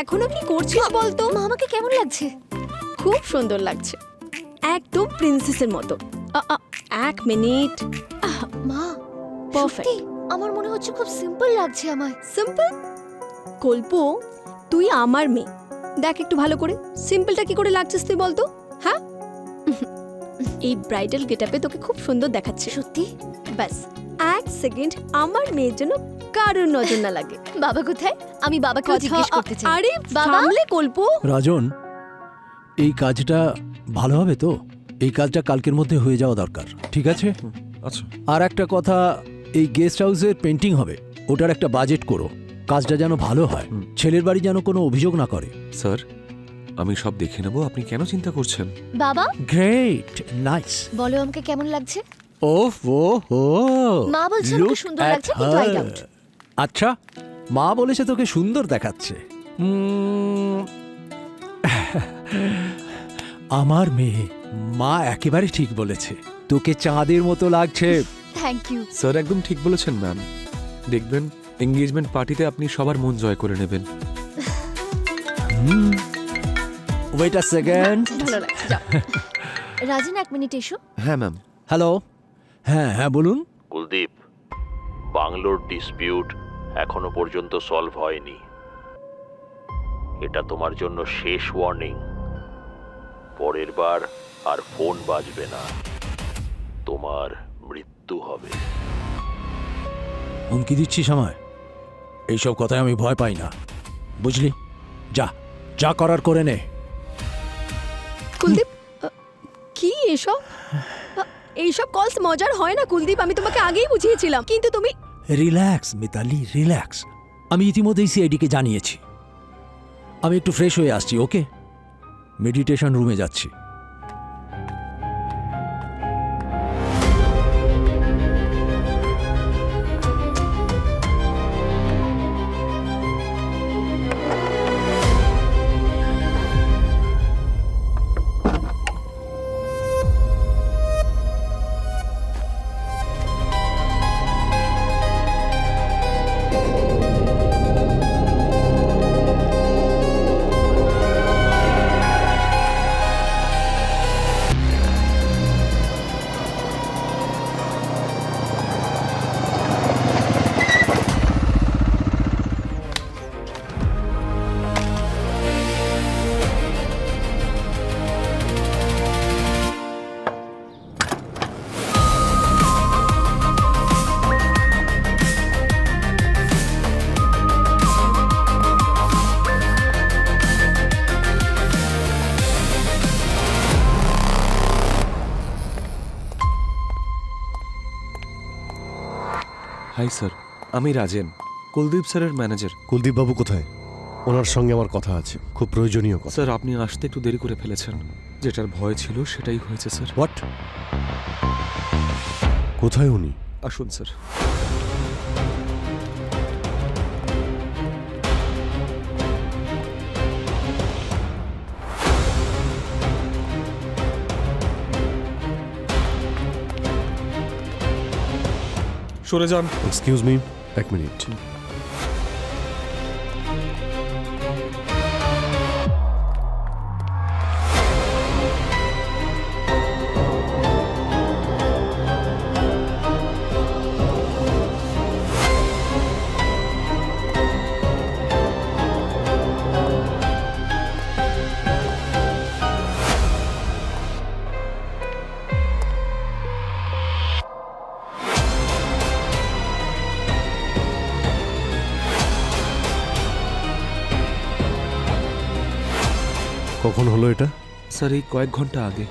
এখনো কি করছিস বলতো? মা আমাকে কেমন লাগছে? খুব সুন্দর লাগছে, একদম প্রিন্সেসের মতো। এক মিনিট। মা Perfect. সত্যি আমার মনে হচ্ছে খুব সিম্পল লাগছে আমায়। সিম্পল? কল্প, তুই আমার মেয়ে, দেখ একটু ভালো করে সিম্পলটা কি করে লাগছিস তুই বলতো? হ্যাঁ, এই ব্রাইডাল গেটআপে তোকে খুব সুন্দর দেখাচ্ছে। সত্যি? ব্যাস এক সেকেন্ড আমার মেয়ের জন্য কারোর নজর না লাগে। বাবা কোথায়? আমি বাবাকেও জিজ্ঞেস করতে চাই। আরে বাবা? সামলে কল্প। রাজন, এই কাজটা ভালো হবে তো? এই কাজটা কালকের মধ্যে হয়ে যাওয়া দরকার, ঠিক আছে? আচ্ছা আর একটা কথা, এই গেস্ট হাউসের পেন্টিং হবে, ওটার একটা বাজেট করো। কাজটা যেন ভালো হয়, ছেলের বাড়ি যেন কোনো অভিযোগ না করে। স্যার, আমি সব দেখে নেব, আপনি কেন চিন্তা করছেন? বাবা গ্রেট, নাইস। বলো আমাকে কেমন লাগছে? ওফ ও হো, মা বলছে আমাকে Look সুন্দর at লাগছে, কিন্তু I her. doubt. আচ্ছা, মা বলেছে তোকে সুন্দর দেখাচ্ছে। আমার মেয়ে, মা একেবারে ঠিক বলেছে, তোকে চাঁদের মতো লাগছে। Thank you. স্যার একদম ঠিক বলেছেন ম্যাম। দেখবেন এঙ্গেজমেন্ট পার্টিতে আপনি সবার মন জয় করে নেবেন। Wait a second. ভালো লাগছে, যাও। রাজন এক মিনিট এসো। হ্যাঁ ম্যাম। হ্যালো, হ্যাঁ হ্যাঁ বলুন। কুলদীপ, বাংলোর ডিসপিউট এখনো পর্যন্ত সলভ হয়নি। এটা তোমার জন্য শেষ ওয়ার্নিং। পরের বার আর ফোন বাজবে না, তোমার মৃত্যু হবে। হুমকি দিচ্ছিস আমায়? এইসব কথায় আমি ভয় পাই না, বুঝলি? যা যা করার করে নে। কুলদীপ, কি এসব? এইসব কলস মজার হয় না কুলদীপ, আমি তোমাকে আগেই বুঝিয়েছিলাম, কিন্তু তুমি। Relax Mitali, relax. আমি ইতিমধ্যেই সিআইডিকে জানিয়েছি। আমি একটু ফ্রেশ হয়ে আসছি, ওকে? মেডিটেশন রুমে যাচ্ছি। হাই স্যার, আমি রাজেন, কুলদীপ স্যারের ম্যানেজার। কুলদীপ বাবু কোথায়? ওনার সঙ্গে আমার কথা আছে, খুব প্রয়োজনীয় কথা। স্যার আপনি আসতে একটু দেরি করে ফেলেছেন। যেটার ভয় ছিল সেটাই হয়েছে স্যার। হোয়াট? কোথায় উনি? আসুন স্যার। সরে যান। এক্সকিউজ মি, এক মিনিট। কখন হলো এটা? স্যার এই কয়েক ঘন্টা আগে।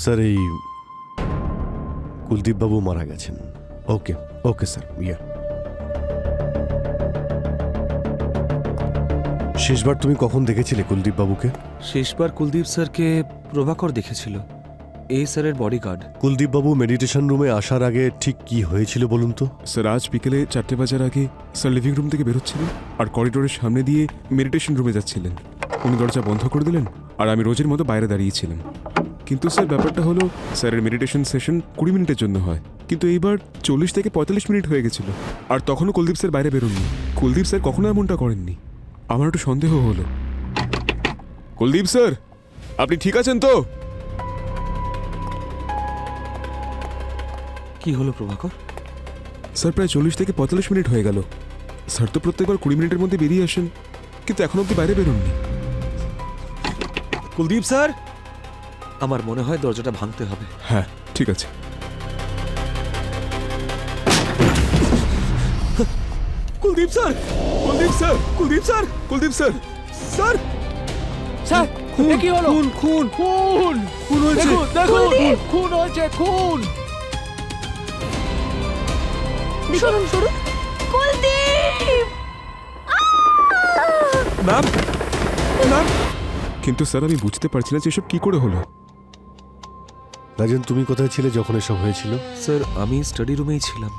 স্যার এই কুলদীপ বাবু মারা গেছেন। ওকে ওকে স্যার, ইয়া। শেষবার তুমি কখন দেখেছিলে কুলদীপ বাবুকে? শেষবার কুলদীপ স্যারকে প্রভাকর দেখেছিল। এই স্যারের বডিগার্ড। কুলদীপবাবু মেডিটেশন রুমে আসার আগে ঠিক কি হয়েছিল বলুন তো? স্যার আজ বিকেলে 4টে বাজার আগে স্যার লিভিং রুম থেকে বেরোচ্ছিলেন আর করিডোরের সামনে দিয়ে মেডিটেশন রুমে যাচ্ছিলেন। উনি দরজা বন্ধ করে দিলেন আর আমি রোজের মতো বাইরে দাঁড়িয়েছিলাম। কিন্তু স্যার ব্যাপারটা হলো স্যারের মেডিটেশন সেশন 20 মিনিটের জন্য হয়, কিন্তু এইবার 40 থেকে 45 মিনিট হয়ে গেছিল আর তখনও কুলদীপ স্যার বাইরে বেরোননি। কুলদীপ স্যার কখনো এমনটা করেননি। আমার একটু সন্দেহ হলো। কুলদীপ স্যার, আপনি ঠিক আছেন তো? কি হলো প্রভাকর? স্যার প্রায় 40 থেকে 45 মিনিট হয়ে গেল। স্যার তো প্রত্যেকবার 20 মিনিটের মধ্যে বেরিয়ে আসেন, কিন্তু এখন অব্দি বাইরে বেরোননি। কুলদীপ স্যার, আমার মনে হয় দরজাটা ভাঙতে হবে। হ্যাঁ ঠিক আছে। Kuldeep sir, Kuldeep sir, Kuldeep sir, Kuldeep sir, sir sir এ কি হলো? খুন খুন খুন খুন হয়েছে। দেখুন দেখুন খুন হয়েছে, খুন। সরুন সরুন। কুলদীপ! Ma'am, ma'am. কিন্তু স্যার আমি বুঝতে পারছি না যে এসব কি করে হলো। রাজেন, তুমি কোথায় ছিলে যখন এসব হয়েছিল? স্যার আমি স্টাডি রুমেই ছিলাম।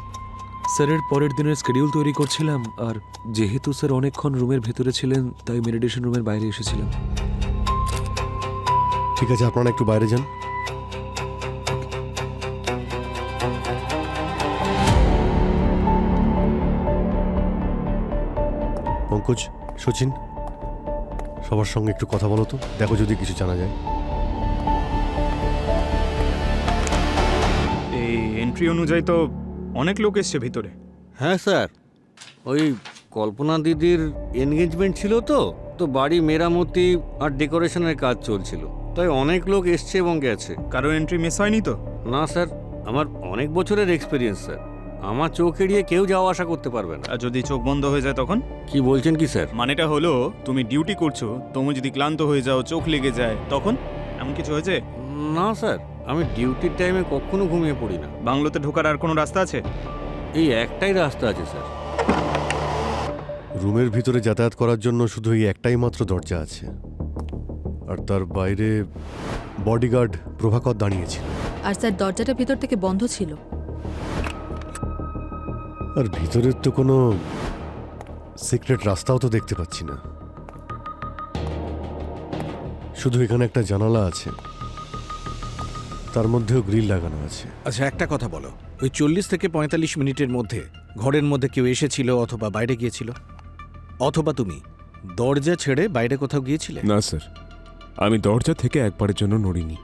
স্যারের পরের দিনের স্কেডিউল তৈরি করছিলাম, আর যেহেতু স্যার অনেকক্ষণ রুমের ভেতরে ছিলেন তাই মেডিটেশন রুমের বাইরে এসেছিলাম। ঠিক আছে, আপনারা একটু বাইরে যান। পঙ্কজ, সচিন, সবার সঙ্গে একটু কথা বলো তো, দেখো যদি কিছু জানা যায়। এই এন্ট্রি অনুযায়ী তো অনেক লোক এসছে ভিতরে। হ্যাঁ স্যার, ওই কল্পনা দিদির এনগেজমেন্ট ছিল তো তো বাড়ি মেরামতি আর ডেকোরেশনের কাজ চলছিল, তাই অনেক লোক এসছে এবং গেছে। কারো এন্ট্রি মিস হয়নি তো? না স্যার, আমার অনেক বছরের এক্সপিরিয়েন্স স্যার, আমার চোখ এড়িয়ে কেউ যাওয়া আসা করতে পারবে না। আর যদি চোখ বন্ধ হয়ে যায় তখন? কি বলছেন কি স্যার? মানেটা হলো তুমি ডিউটি করছো, তুমি যদি ক্লান্ত হয়ে যাও, চোখ লেগে যায়, তখন এমন কিছু হয়েছে? না স্যার, আমি ডিউটির টাইমে কখনো ঘুমিয়ে পড়ি না। বাংলোতে ঢোকার আর কোনো রাস্তা আছে? এই একটাই রাস্তা আছে স্যার। রুমের ভিতরে যাতায়াত করার জন্য শুধু এই একটাই মাত্র দরজা আছে, আর তার বাইরে বডিগার্ড প্রভাকর দাঁড়িয়েছিল। আর স্যার দরজাটা ভিতর থেকে বন্ধ ছিল। আর ভিতরের তো কোনো সিক্রেট রাস্তাও তো দেখতে পাচ্ছি না, শুধু এখানে একটা জানালা আছে, তার মধ্যেও গ্রিল লাগানো আছে। আচ্ছা একটা কথা বলো, ওই 40 থেকে 45 মিনিটের মধ্যে ঘরের মধ্যে কেউ এসেছিল অথবা বাইরে গিয়েছিল, অথবা তুমি দরজা ছেড়ে বাইরে কোথাও গিয়েছিলে? না স্যার, আমি দরজা থেকে একবারের জন্য নড়িনি।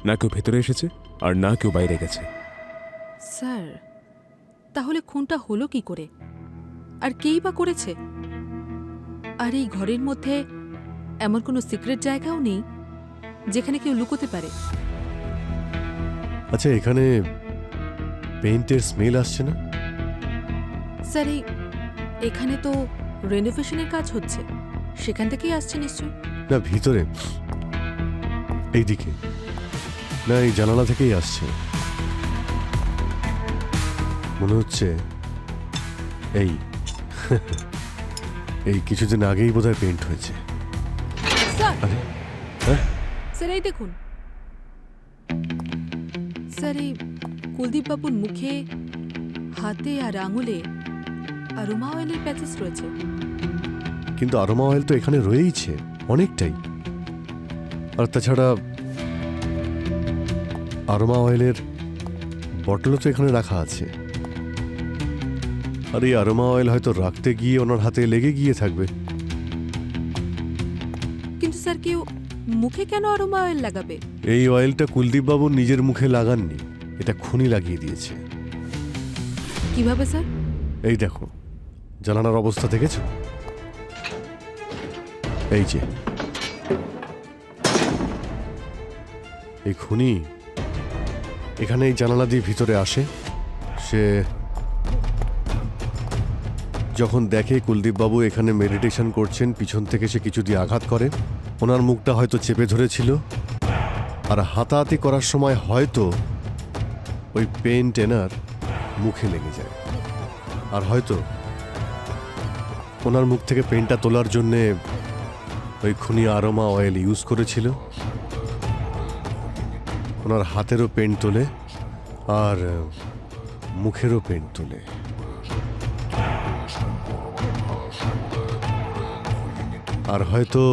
না কেউ ভেতরে এসেছে আর না কেউ বাইরে গেছে। স্যার তাহলে খুনটা হলো কি করে, আর কেই বা করেছে? আর এই ঘরের মধ্যে এমন কোনো সিক্রেট জায়গাও নেই যেখানে কেউ লুকোতে পারে। আচ্ছা, এখানে পেইন্টের স্মেল আসছে না? স্যার এখানে তো রেনোভেশনের কাজ হচ্ছে, সেখান থেকেই আসছে নিশ্চয়। না ভিতরে, এইদিকে, না এই জানালা থেকেই আসছে মনে হচ্ছে। এই এই কিছুদিন আগেই বোধহয় পেইন্ট হয়েছে। স্যার আরে হ্যাঁ, স্যার এই দেখুন, স্যার এই কুলদীপ বাবুর মুখে, হাতে আর আঙুলে আরোমা অয়েলের প্যাচেস রয়েছে। কিন্তু আরোমা অয়েল তো এখানে রয়েইছে অনেকটাই, আর তাছাড়া আরোমা অয়েলের বটলও তো এখানে রাখা আছে, আর এই আরোমা অয়েল হয়তো রাখতে গিয়ে ওনার হাতে লেগে গিয়ে থাকবে। কিন্তু স্যার কেউ মুখে কেন আরোমা অয়েল লাগাবে? এই অয়েলটা কুলদীপ বাবু নিজের মুখে লাগাননি, এটা খুনি লাগিয়ে দিয়েছে। কিভাবে স্যার? এই দেখো, জানালার অবস্থা দেখেছো? এই যে এই খুনি এখানে এই জানালা দিয়ে ভিতরে আসে, সে যখন দেখে কুলদীপ বাবু এখানে মেডিটেশন করছেন, পিছন থেকে সে কিছু দিয়ে আঘাত করে। ওনার মুখটা হয়তো চেপে ধরেছিল, আর হাতাহাতি করার সময় হয়তো ওই পেন টেনার মুখে লেগে যায়, আর হয়তো ওনার মুখ থেকে পেনটা তোলার জন্যে ওই খুনি আরোমা অয়েল ইউজ করেছিল। ওনার হাতেরও পেন তোলে আর মুখেরও পেন তোলে। আর হয়তো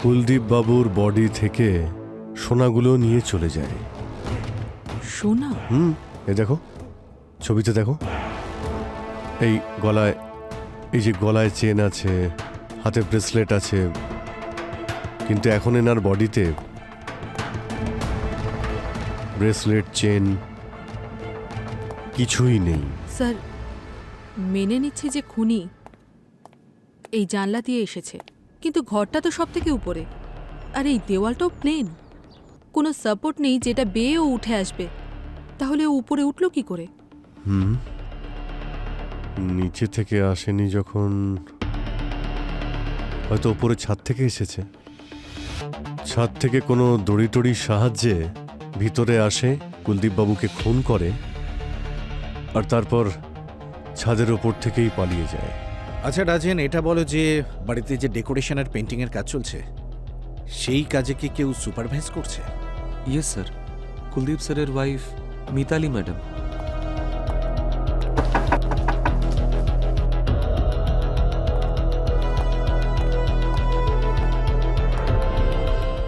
কুলদীপ বাবুর বডি থেকে সোনাগুলো নিয়ে চলে যায়। সোনা? এ দেখো, ছবিতে দেখো, এই গলায়, এই যে গলায় চেন আছে, হাতে ব্রেসলেট আছে, কিন্তু এখন এনার বডিতে ব্রেসলেট, চেন কিছুই নেই। স্যার, মেনে নিচ্ছে যে খুনি এই জানলা দিয়ে এসেছে, কিন্তু ঘরটা তো সব থেকে উপরে, আর এই দেওয়ালটাও প্লেন, কোনো সাপোর্ট নেই যেটা বেয়েও উঠে আসবে। তাহলে ও উপরে উঠলো কি করে? নিচে থেকে আসেনি যখন, হয়তো উপরে ছাদ থেকে এসেছে। ছাদ থেকে কোনো দড়ি টড়ির সাহায্যে ভিতরে আসে, কুলদীপ বাবুকে খুন করে, আর তারপর ছাদের ওপর থেকেই পালিয়ে যায়। আচ্ছা রাজেন, এটা বলো যে বাড়িতে যে ডেকোরেশন আর পেন্টিংয়ের কাজ চলছে, সেই কাজে কি কেউ সুপারভাইজ করছে? ইয়েস স্যার, কুলদীপ স্যারের ওয়াইফ মিতালি ম্যাডাম।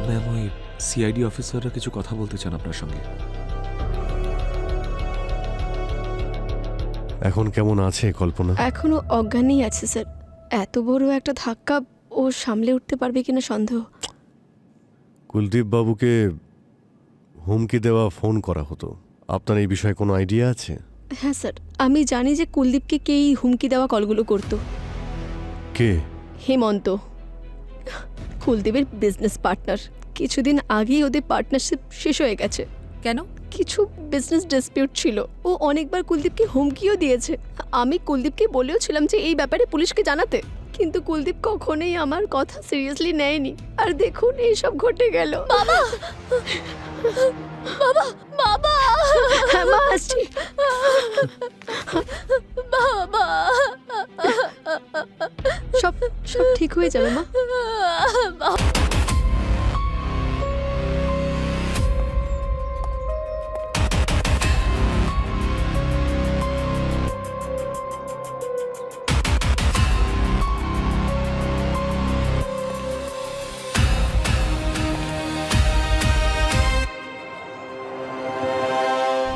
ম্যাম, ওই সিআইডি অফিসাররা কিছু কথা বলতে চান আপনার সঙ্গে। এখন কেমন আছে কল্পনা? এখনো অজ্ঞানই আছে স্যার। এত বড় একটা ধাক্কা ও সামলে উঠতে পারবে কিনা সন্দেহ। কুলদীপ বাবুকে হুমকি দেওয়া ফোন করা হতো, আপনার এই বিষয়ে কোনো আইডিয়া আছে? হ্যাঁ স্যার, আমি জানি যে কুলদীপকে কে এই হুমকি দেওয়া কলগুলো করতো। কে? হেমন্ত, কুলদীপের বিজনেস পার্টনার। কিছুদিন আগেই ওদের পার্টনারশিপ শেষ হয়ে গেছে। কেন? কিছু বিজনেস ডিসপিউট ছিল। ও অনেকবার কুলদীপকে হুমকিও দিয়েছে। আমি কুলদীপকে বলেও ছিলাম যে এই ব্যাপারে পুলিশকে জানাতে, কিন্তু কুলদীপ কখনোই আমার কথা সিরিয়াসলি নেয়নি। আর দেখুন এইসব ঘটে গেল। বাবা, বাবা, বাবা, হ্যাঁ মা, আসছি। বাবা, সব সব ঠিক হয়ে যাবে মা।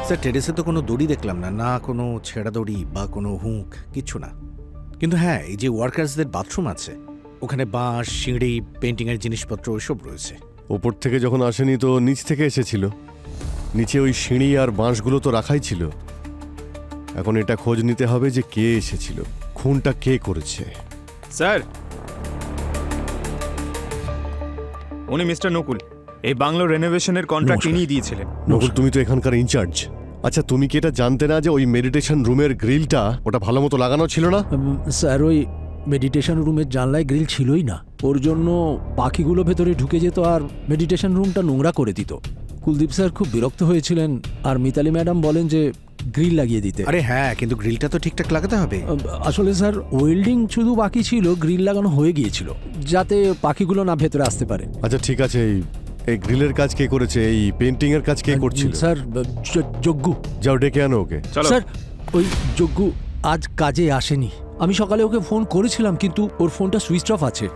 স্যার, টেরেসে তো কোনো দড়ি দেখলাম না, না কোনো ছেঁড়া দড়ি বা কোনো হুঁক, কিচ্ছু না। কিন্তু হ্যাঁ, এই যে ওয়ার্কার্সদের বাথরুম আছে, ওখানে বাঁশ, সিঁড়ি, পেন্টিংয়ের জিনিসপত্র ওইসব রয়েছে। ওপর থেকে যখন আসেনি তো নিচ থেকে এসেছিল। নিচে ওই সিঁড়ি আর বাঁশগুলো তো রাখাই ছিল। এখন এটা খোঁজ নিতে হবে যে কে এসেছিল, খুনটা কে করেছে। স্যার, উনি মিস্টার নকুল, এই বাংলো রেনোভেশনের কন্ট্রাক্ট নমস্কার। ইনিই দিয়েছিলেন। নকুল, তুমি তো এখানকার ইনচার্জ। আচ্ছা, তুমি কি এটা জানতে না যে ওই মেডিটেশন রুমের গ্রিলটা ওটা ভালো মতো লাগানো ছিল না? স্যার, ওই মেডিটেশন রুমের জানলায় গ্রিল ছিলই না। ওর জন্য পাখিগুলো ভেতরে ঢুকে যেত আর মেডিটেশন রুমটা নোংরা করে দিত। কুলদীপ স্যার খুব বিরক্ত হয়েছিলেন, আর মিতালি ম্যাডাম বলেন যে গ্রিল লাগিয়ে দিতে। আরে হ্যাঁ, কিন্তু গ্রিলটা তো ঠিকঠাক লাগাতে হবে। আসলে স্যার, ওয়েল্ডিং শুধু বাকি ছিল, গ্রিল লাগানো হয়ে গিয়েছিল যাতে পাখিগুলো না ভেতরে আসতে পারে। আচ্ছা ঠিক আছে, এই গ্রিলের কাজ কে করেছে? এই পেন্টিং এর কাজ কে করছিল? স্যার, যজ্ঞু। যাও ডেকে আনো ওকে। স্যার, ওই যজ্ঞু আজ কাজে আসেনি। আমি সকালে ওকে ফোন করেছিলাম, কিন্তু ওর ফোনটা সুইচ অফ আছে।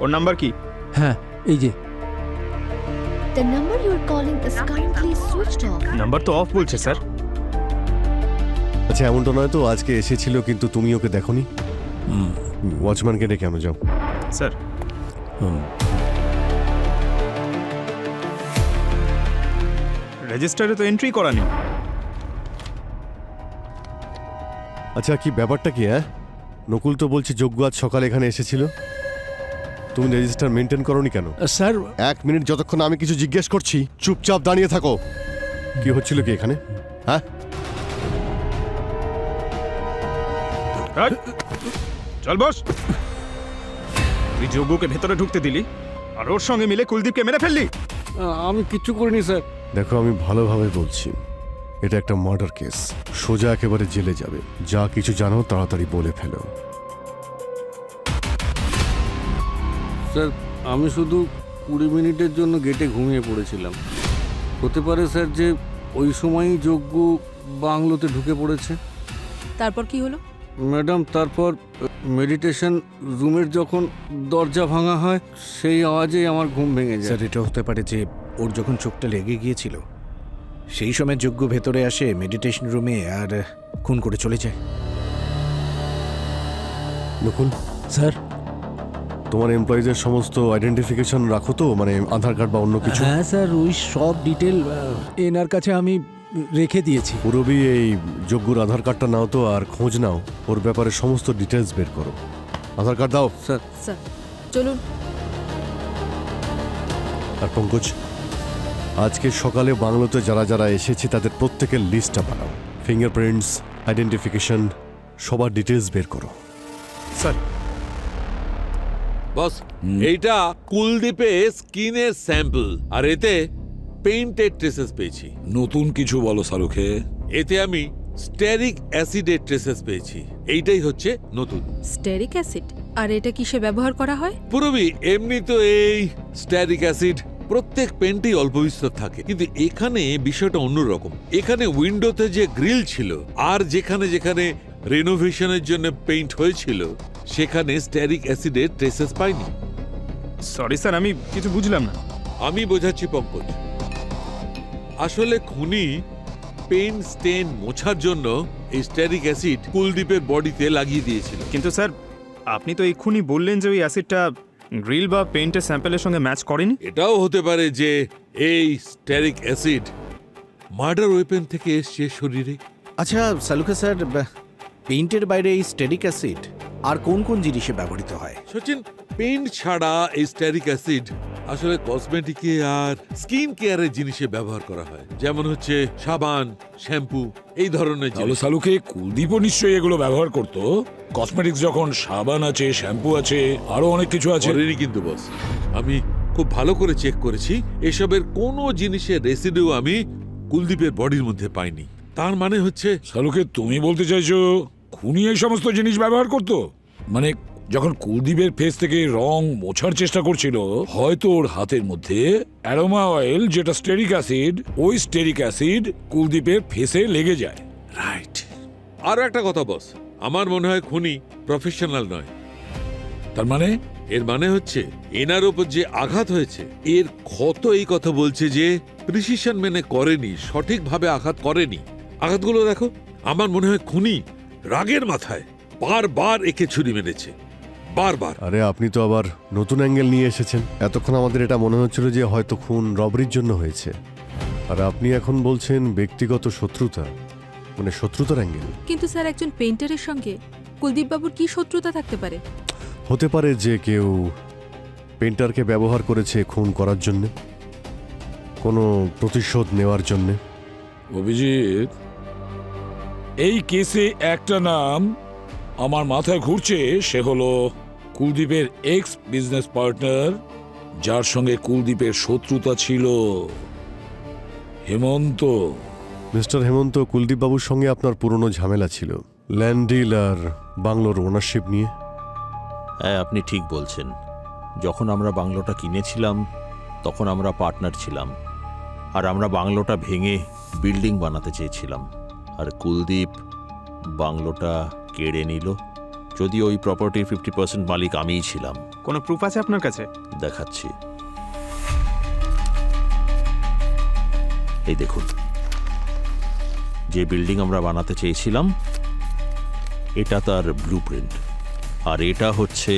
ওর নাম্বার কি? হ্যাঁ, এই যে। The number you are calling is currently switched off. Number তো অফ বলছে স্যার। আচ্ছা, এমনটা নয় তো আজকে এসেছিল কিন্তু তুমি ওকে দেখোনি? ওয়াচম্যানকে ডেকে আনো, যাও। স্যার, রেজিস্টারে তো এন্ট্রি করা নেই। আচ্ছা, কি ব্যাপারটা কি? হ্যাঁ, নকুল তো বলছে যজ্ঞ আজ সকালে এখানে এসেছিল। তুমি রেজিস্টার মেনটেন করোনি কেন? স্যার, 1 মিনিট যতক্ষণ আমি কিছু জিজ্ঞেস করছি চুপচাপ দাঁড়িয়ে থাকো। কি হচ্ছিল কি এখানে? হ্যাঁ, চল বস। তুই যোগ্যকে ভেতরে ঢুকতে দিলি আর ওর সঙ্গে মিলে কুলদীপকে মেরে ফেললি। আমি কিচ্ছু করিনি স্যার। দেখো, আমি ভালোভাবে বলছি, এটা একটা মার্ডার কেস। সোজা একেবারে জেলে যাবে। যা কিছু জানো তাড়াতাড়ি বলে ফেলো। স্যার, আমি শুধু 20 মিনিটের জন্য গেটে ঘুমিয়ে পড়েছিলাম। হতে পারে স্যার যে ওই সময়ই যজ্ঞ বাংলোতে ঢুকে পড়েছে। তারপর কি হলো? ম্যাডাম, তারপর মেডিটেশন রুমের যখন দরজা ভাঙা হয় সেই আওয়াজেই আমার ঘুম ভেঙে যায়। স্যার, এটা হতে পারে যে ওর যখন চোখটা লেগে গিয়েছিল সেই সময় যজ্ঞ ভেতরে আসে মেডিটেশন রুমে আর খুন করে চলে যায়। নকুল, স্যার। তোমার এমপ্লয়িজের সমস্ত আইডেন্টিফিকেশন রাখো তো, মানে আধার কার্ড বা অন্য কিছু? হ্যাঁ স্যার, ওই সব ডিটেল এনার কাছে আমি রেখে দিয়েছি। পুরবি এই যজ্ঞর আধার কার্ডটা নাও তো, আর খোঁজ নাও, ওর ব্যাপারে সমস্ত ডিটেলস বের করো। আধার কার্ড দাও। স্যার, স্যার চলুন। আর পঙ্কজ, আজকে সকালে বাংলোতে যারা যারা এসেছে তাদের প্রত্যেকের লিস্টটা বানাও। ফিঙ্গারপ্রিন্টস, আইডেন্টিফিকেশন, সবার ডিটেলস বের করো। স্যার, বস, এইটা কুলদীপের স্কিনের স্যাম্পল, আর এতে পেইন্টেড ট্রেসেস পেয়েছি। নতুন কিছু বলো শাহরুখে। এতে আমি স্টেরিক অ্যাসিডের ট্রেসেস পেয়েছি। এইটাই হচ্ছে নতুন। Steric acid? আর এটা কিসে ব্যবহার করা হয়? পুরবি, এমনি তো এই স্টেরিক অ্যাসিড প্রত্যেক পেন্টেই অল্প বিস্তর থাকে, কিন্তু এখানে বিষয়টা অন্যরকম। এখানে উইন্ডোতে যে গ্রিল ছিল আর যেখানে যেখানে রেনোভেশনের জন্য পেইন্ট হয়েছিল সেখানে স্টেরিক অ্যাসিডের ট্রেসেস পাইনি। সরি স্যার, আমি কিছু বুঝলাম না। আমি বোঝাচ্ছি পঙ্কজ, আসলে খুনি পেইন্ট স্টেন মোছার জন্য এই স্টেরিক অ্যাসিড কুলদীপের বডিতে লাগিয়ে দিয়েছিল। কিন্তু স্যার, আপনি তো এক্ষুনি বললেন যে ওই অ্যাসিডটা গ্রিল বা পেইন্টের স্যাম্পেলের সঙ্গে ম্যাচ করেনি। এটাও হতে পারে যে এই স্টেরিক অ্যাসিড মার্ডার ওয়েপেন থেকে এসছে শরীরে। আচ্ছা সালুখা স্যার, পেইন্টের বাইরে এই স্টেরিক অ্যাসিড আর কোন কোন জিনিসে ব্যবহৃত হয়? সচিন, পেইন্ট ছাড়া এই স্টেরিক অ্যাসিড আসলে কসমেটিকে আর স্কিন কেয়ারের জিনিসে ব্যবহার করা হয়, যেমন হচ্ছে সাবান, শ্যাম্পু, এই ধরনের তাহলে জিনিস। শাহরুখে কুলদীপও নিশ্চয়ই এগুলো ব্যবহার করতো। কসমেটিক্স যখন সাবান আছে, শ্যাম্পু আছে, আরো অনেক কিছু আছে। করেনি কিন্তু বস, আমি খুব ভালো করে চেক করেছি, এসবের কোনো জিনিসের রেসিডিউ আমি কুলদীপের বডির মধ্যে পাইনি। তার মানে হচ্ছে শাহরুখে তুমি বলতে চাইছো খুনি এই সমস্ত জিনিস ব্যবহার করতো? মানে যখন কুলদীপের ফেস থেকে রং মোছার চেষ্টা করছিল, হয়তো ওর হাতের মধ্যে অ্যারোমা অয়েল, যেটা স্টেরিক অ্যাসিড, ওই স্টেরিক অ্যাসিড কুলদীপের ফেসে লেগে যায়। রাইট। আরো একটা কথা বস, আমার মনে হয় খুনি প্রফেশনাল নয়। তার মানে? এর মানে হচ্ছে এনার ওপর যে আঘাত হয়েছে এর ক্ষত এই কথা বলছে যে প্রিসিশন মেনে করেনি, সঠিকভাবে আঘাত করেনি। আঘাতগুলো দেখো, আমার মনে হয় খুনি রাগের মাথায় বারবার একে ছুরি মেরেছে, বারবার। আরে আপনি তো আবার নতুন অ্যাঙ্গেল নিয়ে এসেছেন। এতক্ষণ আমাদের এটা মনে হচ্ছিল যে হয়তো খুন রবরির জন্য হয়েছে, আর আপনি এখন বলছেন ব্যক্তিগত শত্রুতা, মানে শত্রুতার অ্যাঙ্গেল। কিন্তু স্যার, একজন পেইন্টারের সঙ্গে কুলদীপ বাবুর কি শত্রুতা থাকতে পারে? হতে পারে যে কেউ পেন্টারকে ব্যবহার করেছে খুন করার জন্য, কোনো প্রতিশোধ নেওয়ার জন্য। অভিজিৎ, এই কেসে একটা নাম আমার মাথায় ঘুরছে, সে হলো কুলদীপের এক্স বিজনেস পার্টনার, যার সঙ্গে কুলদীপের শত্রুতা ছিল, হেমন্ত। মিস্টার হেমন্ত, কুলদীপ বাবুর সঙ্গে আপনার পুরনো ঝামেলা ছিল ল্যান্ড ডিল আর বাংলোর ওনারশিপ নিয়ে। হ্যাঁ, আপনি ঠিক বলছেন। যখন আমরা বাংলোটা কিনেছিলাম তখন আমরা পার্টনার ছিলাম, আর আমরা বাংলোটা ভেঙে বিল্ডিং বানাতে চেয়েছিলাম, আর কুলদীপ বাংলোটা কেড়ে নিল। যদিও ওই প্রপার্টির 50% মালিক আমিই ছিলাম। কোনো প্রুফ আছে আপনার কাছে? দেখাচ্ছি, এই দেখুন। যে বিল্ডিং আমরা বানাতে চেয়েছিলাম এটা তার ব্লুপ্রিন্ট, আর এটা হচ্ছে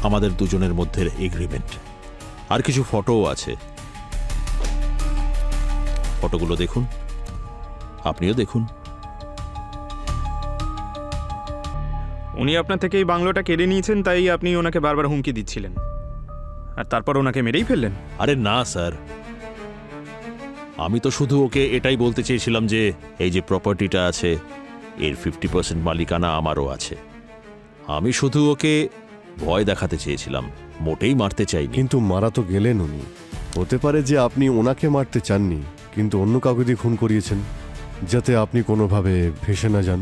আমাদের দুজনের মধ্যে এগ্রিমেন্ট। আর কিছু ফটোও আছে, ফটোগুলো দেখুন, আপনিও দেখুন। উনি আপনার থেকে এই বাংলোটা কেড়ে নিয়েছেন, তাই আপনি ওনাকে বারবার হুমকি দিচ্ছিলেন, আর তারপর ওনাকে মেরেই ফেললেন। আরে না স্যার, আমি তো শুধু ওকে এটাই বলতে চেয়েছিলাম যে এই যে প্রপার্টিটা আছে এর 50% মালিকানা আমারও আছে। আমি শুধু ওকে ভয় দেখাতে চেয়েছিলাম, মোটেই মারতে চাইনি। কিন্তু মারা তো গেলেন উনি। হতে পারে যে আপনি ওনাকে মারতে চাননি, কিন্তু অন্য কাউকে দিয়ে খুন করিয়েছেন, যাতে আপনি কোনোভাবে ভেসে না যান।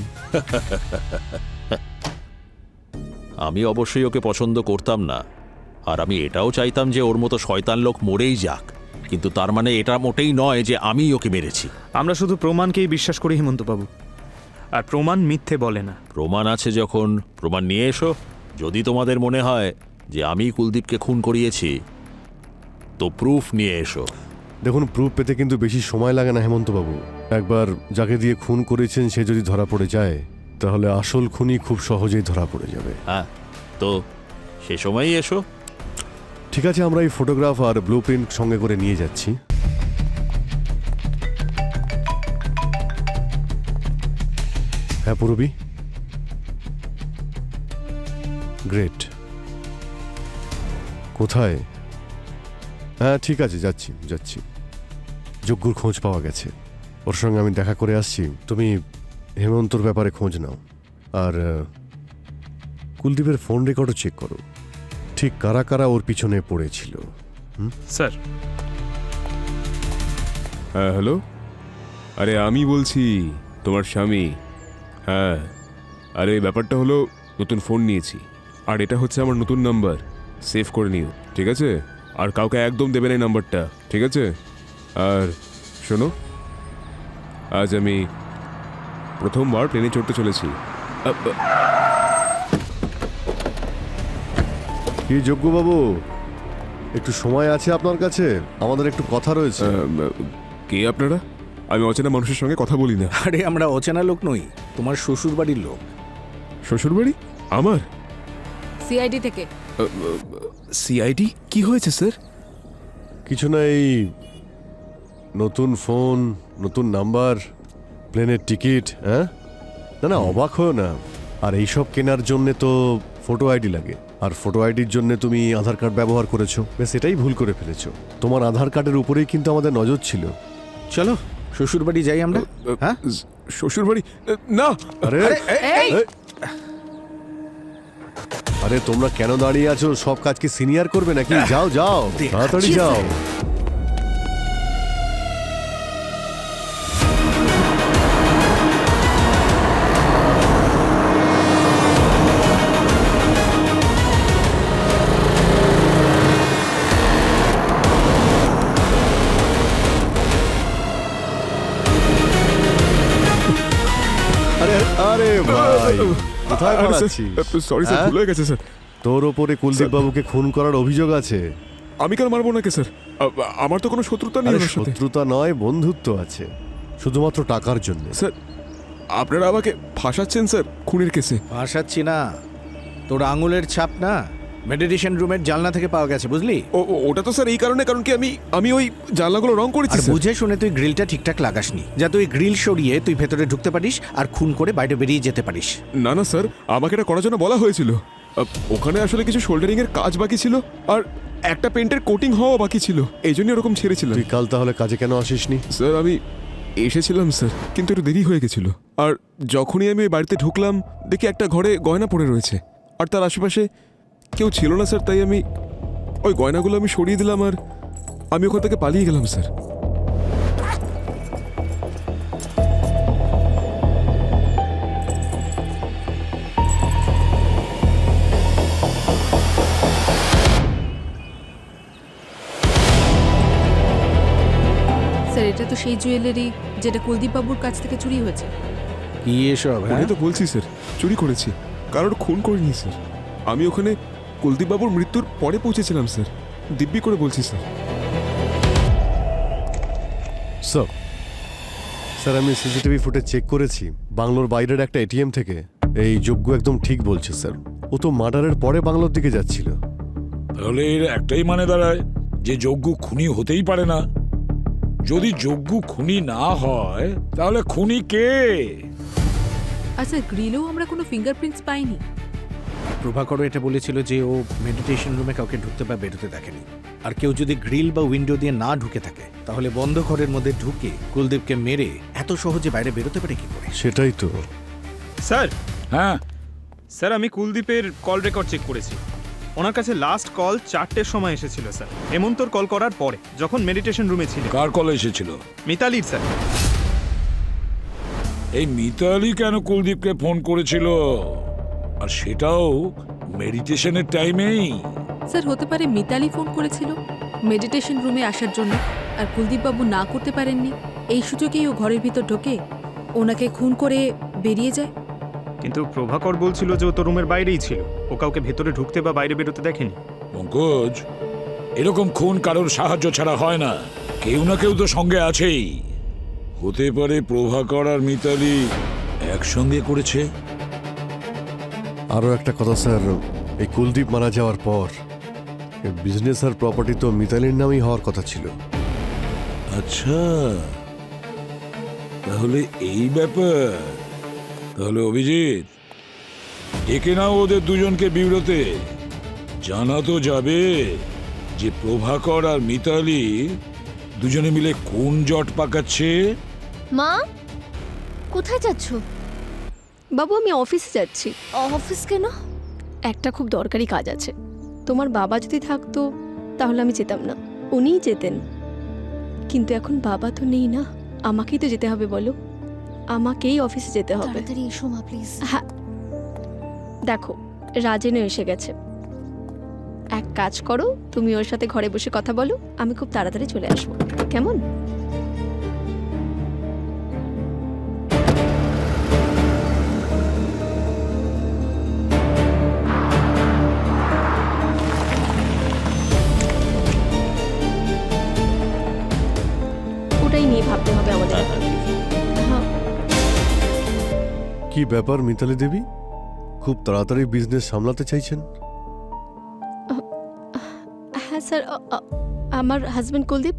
আমি অবশ্যই ওকে পছন্দ করতাম না, আর আমি এটাও চাইতাম যে ওর মতো শয়তান লোক মরেই যাক, কিন্তু তার মানে এটা মোটেই নয় যে আমি ওকে মেরেছি। আমরা শুধু প্রমাণকেই বিশ্বাস করি হেমন্তবাবু, আর প্রমাণ মিথ্যে বলে না। প্রমাণ আছে যখন প্রমাণ নিয়ে এসো। যদি তোমাদের মনে হয় যে আমি কুলদীপকে খুন করিয়েছি তো প্রুফ নিয়ে এসো। দেখুন, প্রুফ পেতে কিন্তু বেশি সময় লাগে না হেমন্তবাবু। একবার যাকে দিয়ে খুন করেছেন সে যদি ধরা পড়ে যায় তাহলে আসল খুনি খুব সহজেই ধরা পড়ে যাবে। হ্যাঁ, তো সে সময়ই এসো। ঠিক আছে, আমরা এই ফটোগ্রাফ আর ব্লু প্রিন্ট সঙ্গে করে নিয়ে যাচ্ছি। হ্যাঁ পুরবি, গ্রেট। কোথায়? হ্যাঁ ঠিক আছে, যাচ্ছি যাচ্ছি। যজ্ঞর খোঁজ পাওয়া গেছে, ওর সঙ্গে আমি দেখা করে আসছি। তুমি হেমন্তর ব্যাপারে খোঁজ নাও, আর কুলদীপের ফোন রেকর্ডও চেক করো, ঠিক কারা কারা ওর পিছনে পড়েছিল। স্যার। হ্যাঁ হ্যালো, আরে আমি বলছি, তোমার স্বামী। হ্যাঁ, আরে ব্যাপারটা হলো নতুন ফোন নিয়েছি, আর এটা হচ্ছে আমার নতুন নাম্বার, সেভ করে নিও, ঠিক আছে? আর কাউকে একদম দেবে না এই নাম্বারটা, ঠিক আছে? আর শোনো, আজ আমি প্রথমবার প্লেনে চড়তে চলেছি। কি যজ্ঞবাবু, একটু সময় আছে আপনার কাছে? আমাদের একটু কথা রয়েছে। কে আপনারা? আমি অচেনা মানুষের সঙ্গে কথা বলি না। আরে আমরা অচেনা লোক নই, তোমার শ্বশুর বাড়ির লোক। শ্বশুর বাড়ি আমার? সিআইডি থেকে। সিআইডি? কি হয়েছে স্যার? কিছু না, এই নতুন ফোন, নতুন নাম্বার, প্লেনের টিকিট। হ্যাঁ, না না অবাক হও না। আর এইসব কেনার জন্যে তো ফটো আইডি লাগে, আর ফটো আইডির জন্য তুমি আধার কার্ড ব্যবহার করেছো, বেশ এটাই ভুল করে ফেলেছো। তোমার আধার কার্ডের উপরেই কিন্তু আমাদের নজর ছিল। চলো শ্বশুর বাড়ি যাই আমরা। হ্যাঁ, শ্বশুর বাড়ি না। আরে আরে তোমরা কেন দাঁড়িয়ে আছো? সব কাজ কি সিনিয়র করবে নাকি? যাও যাও, তাড়াতাড়ি যাও। আরে আরে ভাই, কোথায় পালাচ্ছিস? সরি স্যার, ভুল হয়ে গেছে স্যার। তোর ওপরে কুলদীপ বাবুকে খুন করার অভিযোগ আছে। আমি কেন মারবো নাকি স্যার? আমার তো কোনো শত্রুতা নেই আরে ওনার সাথে। শত্রুতা নয়, বন্ধুত্ব আছে, শুধুমাত্র টাকার জন্য। স্যার, আপনারা আমাকে ফাঁসাচ্ছেন স্যার খুনের কেসে। ভাসাচ্ছি না, তোর আঙুলের ছাপ না মেডিটেশন রুমের জানলা থেকে পাওয়া গেছে, বুঝলি? ওটা তো স্যার এই কারণে, কারণ কি আমি ওই জানলাগুলো রং করেছি আর স্যার। বুঝে শুনে তুই গ্রিলটা ঠিকঠাক লাগাসনি, যাতে তুই গ্রিল সরিয়ে তুই ভেতরে ঢুকতে পারিস আর খুন করে বাইরে বেরিয়ে যেতে পারিস। না না স্যার, আমাকে এটা করার জন্য বলা হয়েছিল। ওখানে আসলে কিছু শোল্ডারিং এর কাজ বাকি ছিল, আর একটা পেন্টের কোটিং হওয়া বাকি ছিল, এই জন্য ওরকম ছেড়েছিলাম। তুই কাল তাহলে কাজে কেন আসিসনি? স্যার আমি এসেছিলাম স্যার, কিন্তু একটু দেরি হয়ে গেছিল। আর যখনই আমি ওই বাড়িতে ঢুকলাম দেখি একটা ঘরে গয়না পড়ে রয়েছে, আর তার আশেপাশে কেউ ছিল না স্যার। তাই আমি ওই গয়নাগুলো আমি সরিয়ে দিলাম, আর আমি ওখান থেকে পালিয়ে গেলাম স্যার। স্যার, এটা তো সেই জুয়েলারি যেটা কুলদীপ বাবুর কাছ থেকে চুরি হয়েছে। কি এসব? ওটাই তো বলছি স্যার, চুরি করেছি, কারোর খুন করিনি স্যার। আমি ওখানে কুলদীপ বাবুর মৃত্যুর পরে পৌঁছেছিলাম স্যার, দিব্যি করে বলছি স্যার। স্যার আমি সিসিটিভি ফুটেজ চেক করেছি বাংলোর বাইরের একটা এটিএম থেকে। এই যজ্ঞ একদম ঠিক বলছে স্যার, ও তো মার্ডারের পরে বাংলোর দিকে যাচ্ছিল। তাহলে এর একটাই মানে দাঁড়ায় যে যজ্ঞ খুনি হতেই পারে না। যদি যজ্ঞ খুনি না হয় তাহলে খুনি কে? আচ্ছা, গ্রিলেও আমরা কোনো ফিঙ্গারপ্রিন্টস পাইনি। প্রভাকর এটা বলেছিল যে ও মেডিটেশন রুমে কাউকে ঢুকতে বা বেরোতে দেখেনি। আর কেউ যদি গ্রিল বা উইন্ডো দিয়ে না ঢুকে থাকে তাহলে বন্ধ ঘরের মধ্যে ঢুকে কুলদীপকে মেরে এত সহজে বাইরে বেরোতে পারে কি করে? সেটাই তো। স্যার। হ্যাঁ স্যার, আমি কুলদীপের কল রেকর্ড চেক করেছি। ওনার কাছে লাস্ট কল 4টের সময় এসেছিল স্যার, হেমন্তর কল করার পরে, যখন মেডিটেশন রুমে ছিল। কার কল এসেছিল? মিতালির স্যার। এই মিতালি কেন কুলদীপকে ফোন করেছিল? আর সেটাও মেডিটেশনের টাইমেই? স্যার হতে পারে মিতালি ফোন করেছিল মেডিটেশন রুমে আসার জন্য, আর কুলদীপবাবু না করতে পারেননি। এই সুযোগেই ও ঘরের ভিতর ঢোকে, ওনাকে খুন করে বেরিয়ে যায়। কিন্তু প্রভাকর বলছিল যে ও তো রুমের বাইরেই ছিল, ও কাউকে ভেতরে ঢুকতে বা বাইরে বেরোতে দেখেনি। পঙ্কজ, এরকম খুন কারোর সাহায্য ছাড়া হয় না, কেউ না কেউ তো সঙ্গে আছেই। হতে পারে প্রভাকর আর মিতালি একসঙ্গে করেছে। আরও একটা কথা স্যার, এই কুলদীপ মারা যাওয়ার পর বিজনেস আর প্রপার্টি তো মিতালির নামেই হওয়ার কথা ছিল। আচ্ছা, তাহলে এই ব্যাপার। তাহলে অভিজিৎ, ডেকে নাও ওদের দুজনকে বিউরোতে। জানা তো যাবে যে প্রভাকর আর মিতালি দুজনে মিলে কোন জট পাকাচ্ছে। মা, কোথায় যাচ্ছ? বাবু, আমি অফিসে যাচ্ছি। অফিস কেন? একটা খুব দরকারি কাজ আছে। তোমার বাবা যদি থাকতো তাহলে আমি যেতাম না, উনিই যেতেন। কিন্তু এখন বাবা তো নেই না, আমাকেই তো যেতে হবে। বলো, আমাকেই অফিসে যেতে হবে। তাড়াতাড়ি এসো মা, প্লিজ। হ্যাঁ, দেখো রাজেনও এসে গেছে। এক কাজ করো, তুমি ওর সাথে ঘরে বসে কথা বলো, আমি খুব তাড়াতাড়ি চলে আসবো, কেমন? ওটাই নিয়ে ভাবতে হবে আমাদের। হ্যাঁ, কি ব্যাপার মিতালি দেবী, খুব তাড়াতাড়ি বিজনেস সামলাতে চাইছেন? হ্যাঁ স্যার, আমার হাজব্যান্ড কুলদীপ,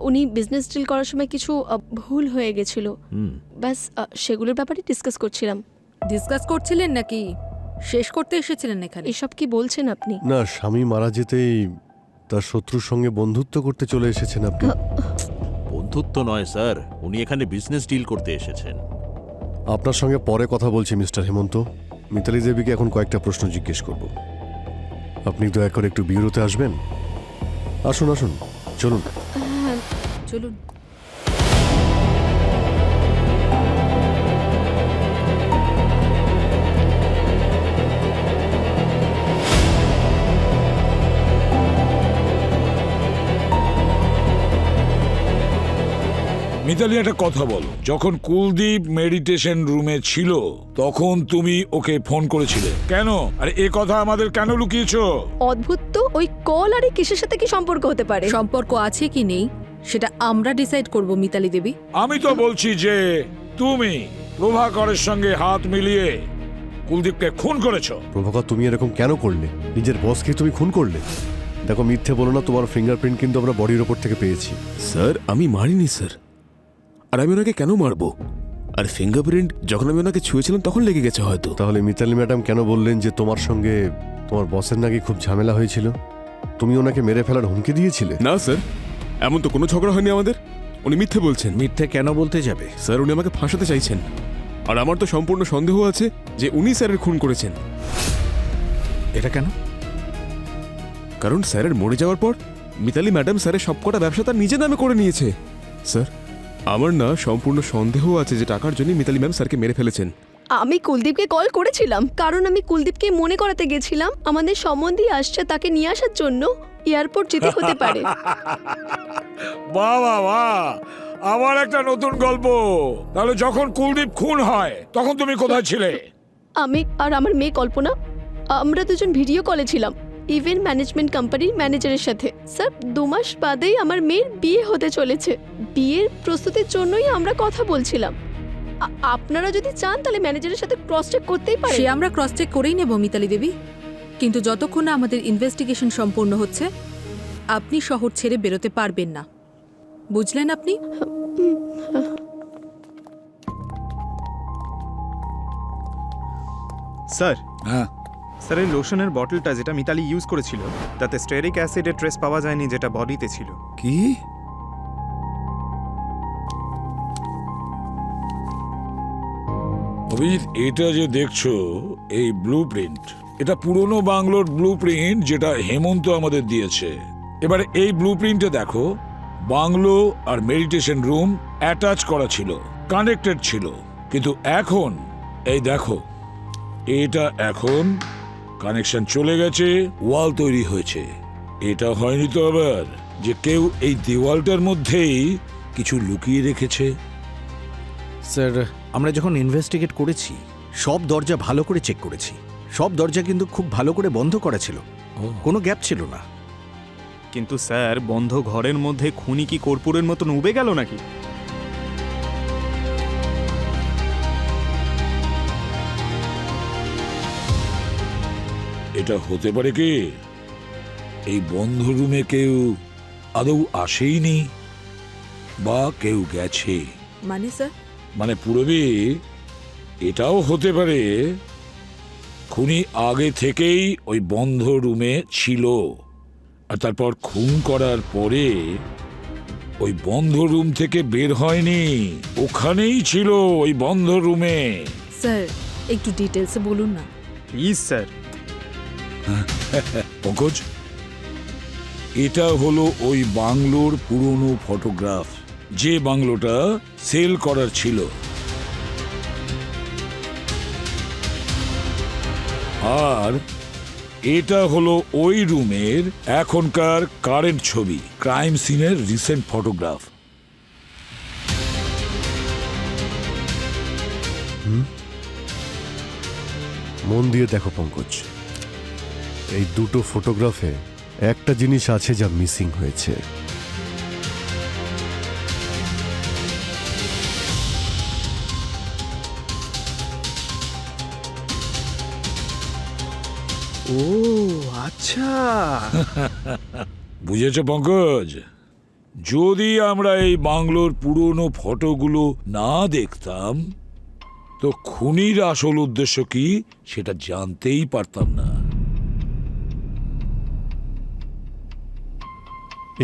উনি বিজনেস ডিল করার সময় কিছু ভুল হয়ে গেছিল, ব্যাস সেগুলোর ব্যাপারে ডিসকাস করছিলাম। ডিসকাস করছিলেন নাকি শেষ করতে এসেছিলেন এখানে? এসব কি বলছেন আপনি? না, স্বামী মারা যেতেই তার শত্রুর সঙ্গে বন্ধুত্ব করতে চলে এসেছেন আপনি। বন্ধুত্ব নয় স্যার, উনি এখানে বিজনেস ডিল করতে এসেছেন। আপনার সঙ্গে পরে কথা বলছি মিস্টার হেমন্ত। মিতালি দেবীকে এখন কয়েকটা প্রশ্ন জিজ্ঞেস করব। আপনি দয়া করে একটু বিউরোতে আসবেন। আসুন আসুন, চলুন। চলুন। মিতালি, একটা কথা বলো, যখন কুলদীপ মেডিটেশন রুমে ছিল তখন তুমি ওকে ফোন করেছিলে কেন? আর এ কথা আমাদের কেন লুকিয়েছো? অদ্ভুত তো, ওই কল আর এই কিসের সাথে কি সম্পর্ক হতে পারে? সম্পর্ক আছে কি নেই সেটা আমরা ডিসাইড করব মিতালি দেবী। আমি তো বলছি যে তুমি প্রভাকরের সঙ্গে হাত মিলিয়ে কুলদীপকে খুন করেছো। প্রভাকর, তুমি এরকম কেন করলে? নিজের বসকে তুমি খুন করলে? দেখো, মিথ্যে বলো না, তোমার ফিঙ্গারপ্রিন্ট কিন্তু আমরা বডির ওপর থেকে পেয়েছি। স্যার, আমি মারিনি স্যার। আর আমি ওনাকে কেন মারবো? আর ফিঙ্গারপ্রিন্ট যখন আমি ওনাকে ছুঁয়েছিলাম তখন লেগে গেছে হয়তো। তাহলে মিতালি ম্যাডাম কেন বললেন যে তোমার সঙ্গে তোমার বসের নাকি খুব ঝামেলা হয়েছিল? তুমি ওনাকে মেরে ফেলার হুমকি দিয়েছিলে? না স্যার, এমন তো কোনো ঝগড়া হয়নি আমাদের। উনি মিথ্যে বলছেন। মিথ্যে কেন বলতে যাবে? স্যার, উনি আমাকে ফাঁসাতে চাইছেন। আর আমার তো সম্পূর্ণ সন্দেহ আছে যে উনি স্যারের খুন করেছেন। এটা কেন? কারণ স্যারের মরে যাওয়ার পর মিতালি ম্যাডাম স্যারের সবকটা ব্যবসা তার নিজের নামে করে নিয়েছে। স্যার, আমার না সম্পূর্ণ সন্দেহ আছে যে টাকার জন্য মিতালি ম্যাম স্যারকে মেরে ফেলেছেন। আমি কুলদীপকে কল করেছিলাম, কারণ আমি কুলদীপকে মনে করাতে গেছিলাম আমাদের সম্বন্ধী আসছে, তাকে নিয়ে আসার জন্য এয়ারপোর্ট যেতে হতে পারে। বাহ বাহ বাহ, আমার একটা নতুন গল্প। তাহলে যখন কুলদীপ খুন হয় তখন তুমি কোথায় ছিলে? আমি আর আমার মেয়ে কল্পনা, আমরা দুজন ভিডিও কলে ছিলাম ইভেন্ট ম্যানেজমেন্ট কোম্পানির ম্যানেজারের সাথে। স্যার, 2 মাস বাদেই আমার মেয়ের বিয়ে হতে চলেছে। বিয়ের প্রস্তুতির জন্যই আমরা কথা বলছিলাম। আপনারা যদি চান তাহলে ম্যানেজারের সাথে ক্রস চেক করতেই পারেন। সে আমরা ক্রস চেক করেই নেব মিতালি দেবী, কিন্তু যতক্ষণ না আমাদের ইনভেস্টিগেশন সম্পূর্ণ হচ্ছে আপনি শহর ছেড়ে বেরোতে পারবেন না, বুঝলেন আপনি? স্যার, হ্যাঁ স্যার, এই লোশনের বটলটা যেটা মিতালি ইউজ করেছিল তাতে স্টেরিক অ্যাসিডের ট্রেস পাওয়া যায়নি, যেটা বডিতে ছিল। কি? অভিজিৎ, এটা যে দেখছো এই ব্লু প্রিন্ট, এটা পুরনো বাংলোর ব্লু প্রিন্ট যেটা হেমন্ত আমাদের দিয়েছে। এবারে এই ব্লু প্রিন্টে দেখো, বাংলো আর মেডিটেশন রুম অ্যাটাচ করা ছিল, কানেক্টেড ছিল। কিন্তু এখন এই দেখো, এটা এখন কানেকশন চলে গেছে, ওয়াল তৈরি হয়েছে। এটা হয়নি তো আবার যে কেউ এই দেওয়ালটার মধ্যেই কিছু লুকিয়ে রেখেছে? স্যার, আমরা যখন ইনভেস্টিগেট করেছি সব দরজা ভালো করে চেক করেছি। সব দরজা কিন্তু খুব ভালো করে বন্ধ করা ছিল, কোনো গ্যাপ ছিল না। কিন্তু স্যার, বন্ধ ঘরের মধ্যে খুনি কি কর্পূরের মতন উবে গেল নাকি? এটা হতে পারে কি এই বন্ধ রুমে কেউ আদৌ আসেইনি, বা কেউ গেছে? মানে স্যার, মানে পুরবি এটাও হতে পারে খুনি আগে থেকেই ওই বন্ধ রুমে ছিল, আর তারপর খুন করার পরে ওই বন্ধ রুম থেকে বের হয়নি, ওখানেই ছিল ওই বন্ধ রুমে। স্যার একটু ডিটেলসে বলুন না। Please sir. পঙ্কজ, এটা হলো ওই বাংলোর পুরনো ফটোগ্রাফ, যে বাংলোটা সেল করার ছিল। আর এটা হলো ওই রুমের এখনকার কারেন্ট ছবি, ক্রাইম সিনের রিসেন্ট ফটোগ্রাফ। মন দিয়ে দেখো পঙ্কজ, এই দুটো ফটোগ্রাফে একটা জিনিস আছে যা মিসিং হয়েছে। ও আচ্ছা, বুঝেছ পঙ্কজ? যদি আমরা এই বাংলোর পুরনো ফটোগুলো না দেখতাম তো খুনির আসল উদ্দেশ্য কি সেটা জানতেই পারতাম না।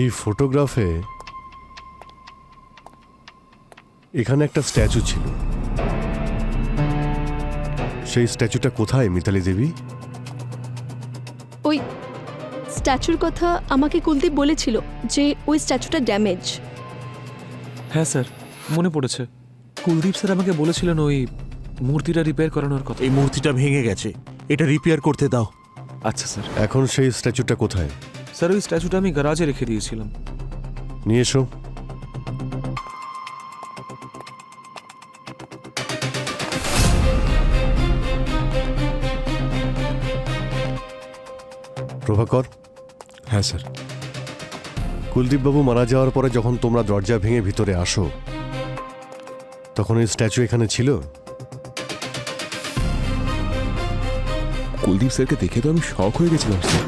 এই ফটোগ্রাফে এখানে একটা স্ট্যাচু ছিল। সেই স্ট্যাচুটা কোথায় মিতালি দেবী? ওই স্ট্যাচুর কথা আমাকে কুলদীপ বলেছিল যে ওই স্ট্যাচুটা ড্যামেজ। হ্যাঁ স্যার, মনে পড়েছে। কুলদীপ স্যার আমাকে বলেছিলেন ওই মূর্তিটা রিপেয়ার করানোর কথা। এই মূর্তিটা ভেঙে গেছে, এটা রিপেয়ার করতে দাও। আচ্ছা স্যার। এখন সেই স্ট্যাচুটা কোথায়? স্যার, ওই স্ট্যাচুটা আমি গ্যারাজে রেখে দিয়েছিলাম। নিয়ে এসো। প্রভাকর। হ্যাঁ স্যার। কুলদীপবাবু মারা যাওয়ার পরে যখন তোমরা দরজা ভেঙে ভিতরে আসো তখন এই স্ট্যাচু এখানে ছিল? কুলদীপ স্যারকে দেখে তো আমি শক হয়ে গেছিলাম স্যার।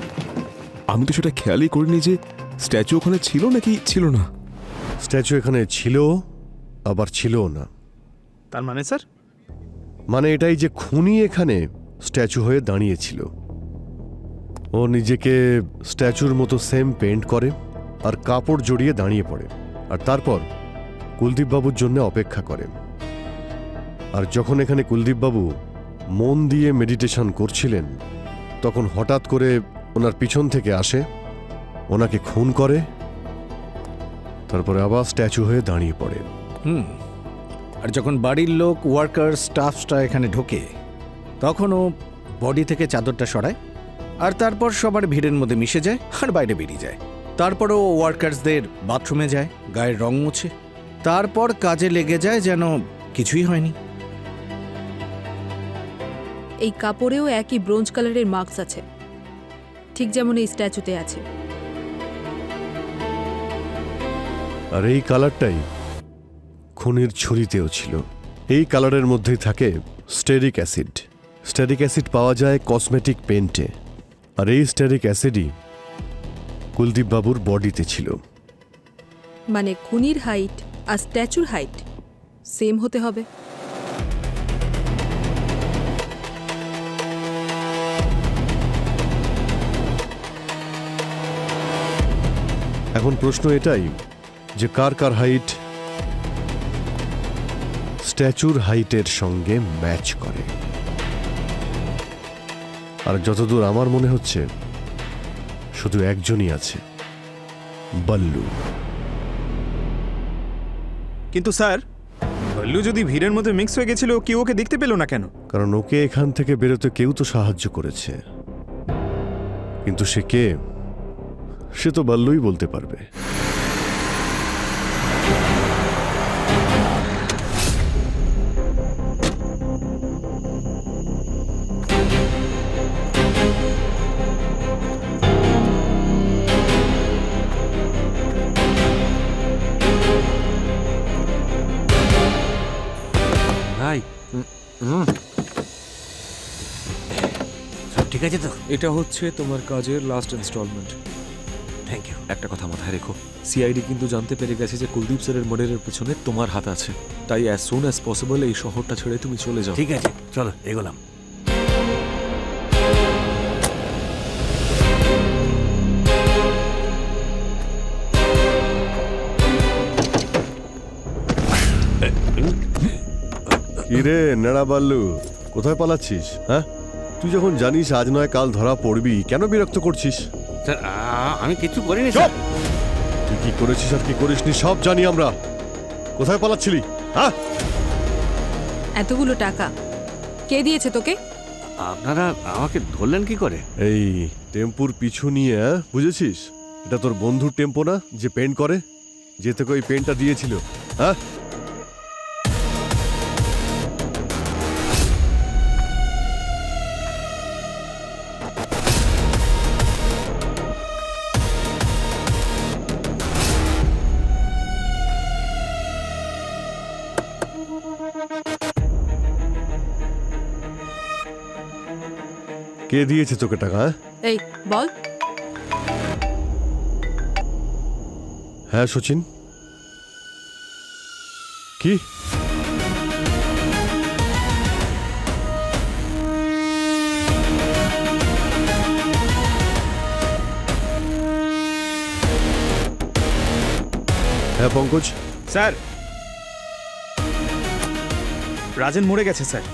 আমি তো সেটা খেয়ালই করিনি যে স্ট্যাচু ওখানে ছিল নাকি ছিল না। স্ট্যাচু এখানে ছিল, আবার ছিলও না। তার মানে স্যার? মানে এটাই যে খুনি এখানে স্ট্যাচু হয়ে দাঁড়িয়েছিল। ও নিজেকে স্ট্যাচুর মতো সেম পেইন্ট করে আর কাপড় জড়িয়ে দাঁড়িয়ে পড়ে, আর তারপর কুলদীপবাবুর জন্য অপেক্ষা করে। আর যখন এখানে কুলদীপবাবু মন দিয়ে মেডিটেশন করছিলেন তখন হঠাৎ করে ওনার পিছন থেকে আসে, ওনাকে খুন করে, তারপরে আবার স্ট্যাচু হয়ে দাঁড়িয়ে পড়ে। আর যখন বাড়ির লোক, ওয়ার্কার, স্টাফসটা এখানে ঢোকে তখন ও বডি থেকে চাদরটা সরায় আর তারপর সবার ভিড়ের মধ্যে মিশে যায় আর বাইরে বেরিয়ে যায়। তারপরও ওয়ার্কার্সদের বাথরুমে যায়, গায়ের রং মোছে, তারপর কাজে লেগে যায় যেন কিছুই হয়নি। এই কাপড়েও একই ব্রোঞ্জ কালারের মার্কস আছে, ঠিক যেমন এই স্ট্যাচুতে আছে। আর এই কালারটাই খুনির ছুরিতেও ছিল। এই কালারের মধ্যেই থাকে স্টেরিক অ্যাসিড। স্টেরিক অ্যাসিড পাওয়া যায় কসমেটিক পেন্টে, আর এই স্টেরিক অ্যাসিডই কুলদীপ বাবুর বডিতে ছিল। মানে খুনির হাইট আর স্ট্যাচুর হাইট সেম হতে হবে। এখন প্রশ্ন এটাই যে কার কার হাইট স্ট্যাচুর হাইটের সঙ্গে ম্যাচ করে। আর যতদূর আমার মনে হচ্ছে শুধু একজনই আছে, বল্লু। কিন্তু স্যার, বল্লু যদি ভিড়ের মধ্যে মিক্স হয়ে গেছিল, কেউ ওকে দেখতে পেল না কেন? কারণ ওকে এখান থেকে বেরোতে কেউ তো সাহায্য করেছে। কিন্তু সে কে, সে তো বাল্লুই বলতে পারবে। ভাই সব ঠিক আছে তো? এটা হচ্ছে তোমার কাজের লাস্ট ইনস্টলমেন্ট। Thank you. একটা কথা মাথায় রেখো, সিআইডি কিন্তু জানতে পেরে গেছে যে কুলদীপ স্যারের মার্ডারের পেছনে তোমার হাত আছে। তাই অ্যাজ সুন অ্যাজ পসিবল এই শহরটা ছেড়ে তুমি চলে যাও। ঠিক আছে, চলো এগোলাম। কিরে নেড়া বাল্লু, কোথায় পালাচ্ছিস? হ্যাঁ, তুই যখন জানিস আজ নয় কাল ধরা পড়বি, কেন বিরক্ত করছিস? স্যার আমি কিছু করিনি চুপ! স্যার। তুই কি করেছিস আর কি করিসনি সব জানি আমরা। কোথায় পালাচ্ছিলি? হ্যাঁ, এতগুলো টাকা কে দিয়েছে তোকে? আপনারা আমাকে ধরলেন কি করে? এই টেম্পুর পিছু নিয়ে, বুঝেছিস? এটা তোর বন্ধুর টেম্পো না যে পেন্ট করে, যে তোকে ওই পেন্টটা দিয়েছিল? হ্যাঁ, কে দিয়েছে তোকে টাকা? এই বল। হ্যাঁ সচিন, কি? হ্যাঁ পঙ্কজ। স্যার, রাজেন মরে গেছে স্যার।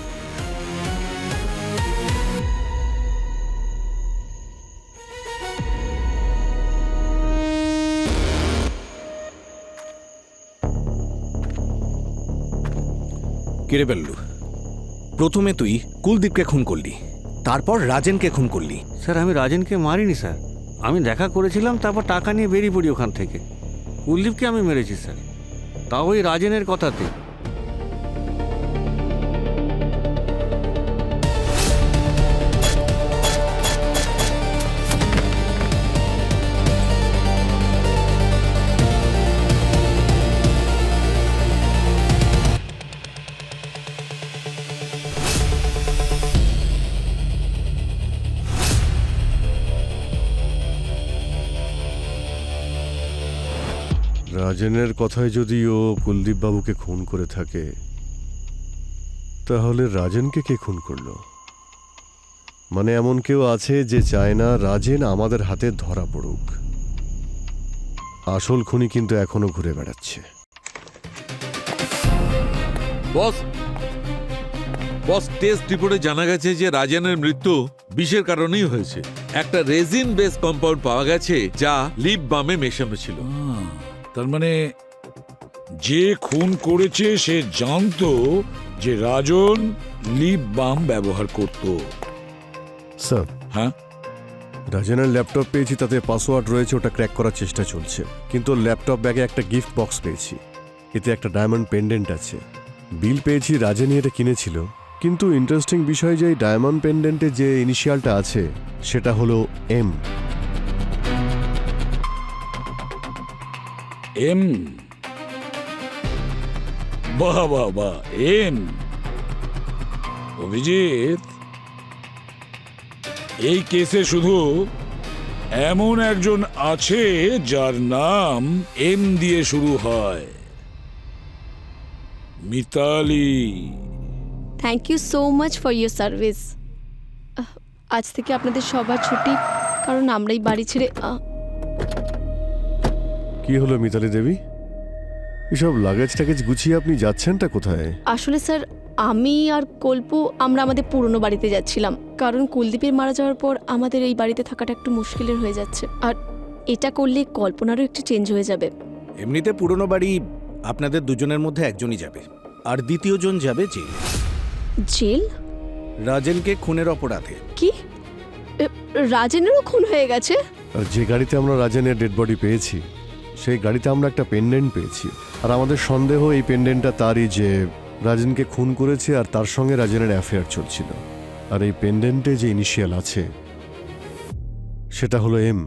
কিরে বেল্লু, প্রথমে তুই কুলদীপকে খুন করলি, তারপর রাজেনকে খুন করলি। স্যার আমি রাজেনকে মারিনি স্যার, আমি দেখা করেছিলাম, তারপর টাকা নিয়ে বেরিয়ে পড়ি ওখান থেকে। কুলদীপকে আমি মেরেছি স্যার, তাও ওই রাজেনের কথাতে। রাজেনের কথায় যদি ও কুলদীপ বাবুকে খুন করে থাকে, তাহলে রাজেনকে কে খুন করলো? মানে এমন কেউ আছে যে চায় না রাজেন আমাদের হাতে ধরা পড়ুক। আসল খুনি কিন্তু এখনো ঘুরে বেড়াচ্ছে। বস বস টেস্ট রিপোর্টে জানা গেছে যে রাজেনের মৃত্যু বিষের কারণেই হয়েছে। একটা রেজিন বেস কম্পাউন্ড পাওয়া গেছে যা লিপ বামে মেশানো ছিল। তার মানে যে খুন করেছে সে জানতো যে রাজন লিপ বাম ব্যবহার করত। স্যার, হ্যাঁ, রাজেনের ল্যাপটপ পেয়েছি, তাতে পাসওয়ার্ড রয়েছে, ওটা ক্র্যাক করার চেষ্টা চলছে। কিন্তু ল্যাপটপ ব্যাগে একটা গিফট বক্স পেয়েছি, এতে একটা ডায়মন্ড পেন্ডেন্ট আছে। বিল পেয়েছি রাজেনই এটা কিনেছিল, কিন্তু ইন্টারেস্টিং বিষয় যে এই ডায়মন্ড পেন্ডেন্টে যে ইনিশিয়ালটা আছে সেটা হলো এম। এম, বাহ বাহ বাহ, এম। অভিজিৎ, এই কেসে শুধু এমন একজন আছে যার নাম এম দিয়ে শুরু হয়, Mitali. Thank you so much for your service. আজ থেকে আপনাদের সবার ছুটি, কারণ আমরাই বাড়ি ছেড়ে কি হলো মিতালি দেবী, এসব লাগেজ টাগেজ গুছিয়ে আপনি যাচ্ছেনটা কোথায়? আসলে স্যার, আমি আর কল্পু আমরা আমাদের পুরনো বাড়িতে যাচ্ছিলাম, কারণ কুলদীপের মারা যাওয়ার পর আমাদের এই বাড়িতে থাকাটা একটু মুশকিলের হয়ে যাচ্ছে, আর এটা করলে কল্পনারও একটু চেঞ্জ হয়ে যাবে। এমনিতে পুরনো বাড়ি আপনাদের দুজনের মধ্যে একজনই যাবে, আর দ্বিতীয়জন যাবে জেল। জেল? রাজেনকে খুনের অপরাধে। কি? রাজেনেরও খুন হয়ে গেছে? আর যে গাড়িতে আমরা রাজেনের ডেড বডি পেয়েছি সেই গাড়িতে আমরা একটা পেন্ডেন্ট পেয়েছি, আর আমাদের সন্দেহ এই পেন্ডেন্টটা তারই, যে রাজেনকে খুন করেছে আর তার সঙ্গে রাজেনের অ্যাফেয়ার চলছিল। আর এই পেন্ডেন্টে যে ইনিশিয়াল আছে সেটা হলো এম।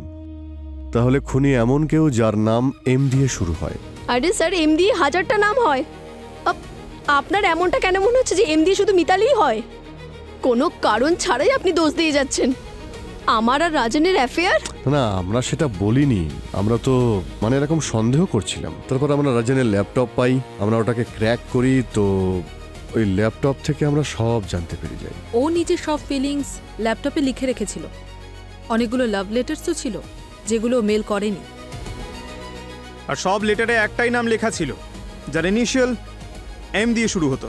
তাহলে খুনি এমন কেউ যার নাম এম দিয়ে শুরু হয়। আরে স্যার, এম দিয়ে হাজারটা নাম হয়। আপনার এমনটা কেন মনে হচ্ছে যে এম দিয়ে শুধু মিতালিই হয়? কোনো কারণ ছাড়াই আপনি দোষ দিয়ে যাচ্ছেন। আমার আর রাজেনের অ্যাফেয়ার? না, আমরা সেটা বলিনি, আমরা তো মানে এরকম সন্দেহ করছিলাম। তারপর আমরা রাজেনের ল্যাপটপ পাই, আমরা ওটাকে ক্র্যাক করি, তো ওই ল্যাপটপ থেকে আমরা সব জানতে পেরে যাই। ও নিজের সব ফিলিংস ল্যাপটপে লিখে রেখেছিল। অনেকগুলো লাভ লেটার্সও ছিল যেগুলো মেল করেনি। আর সব লেটারে একটাই নাম লেখা ছিল যার ইনিশিয়াল এম দিয়ে শুরু হতো।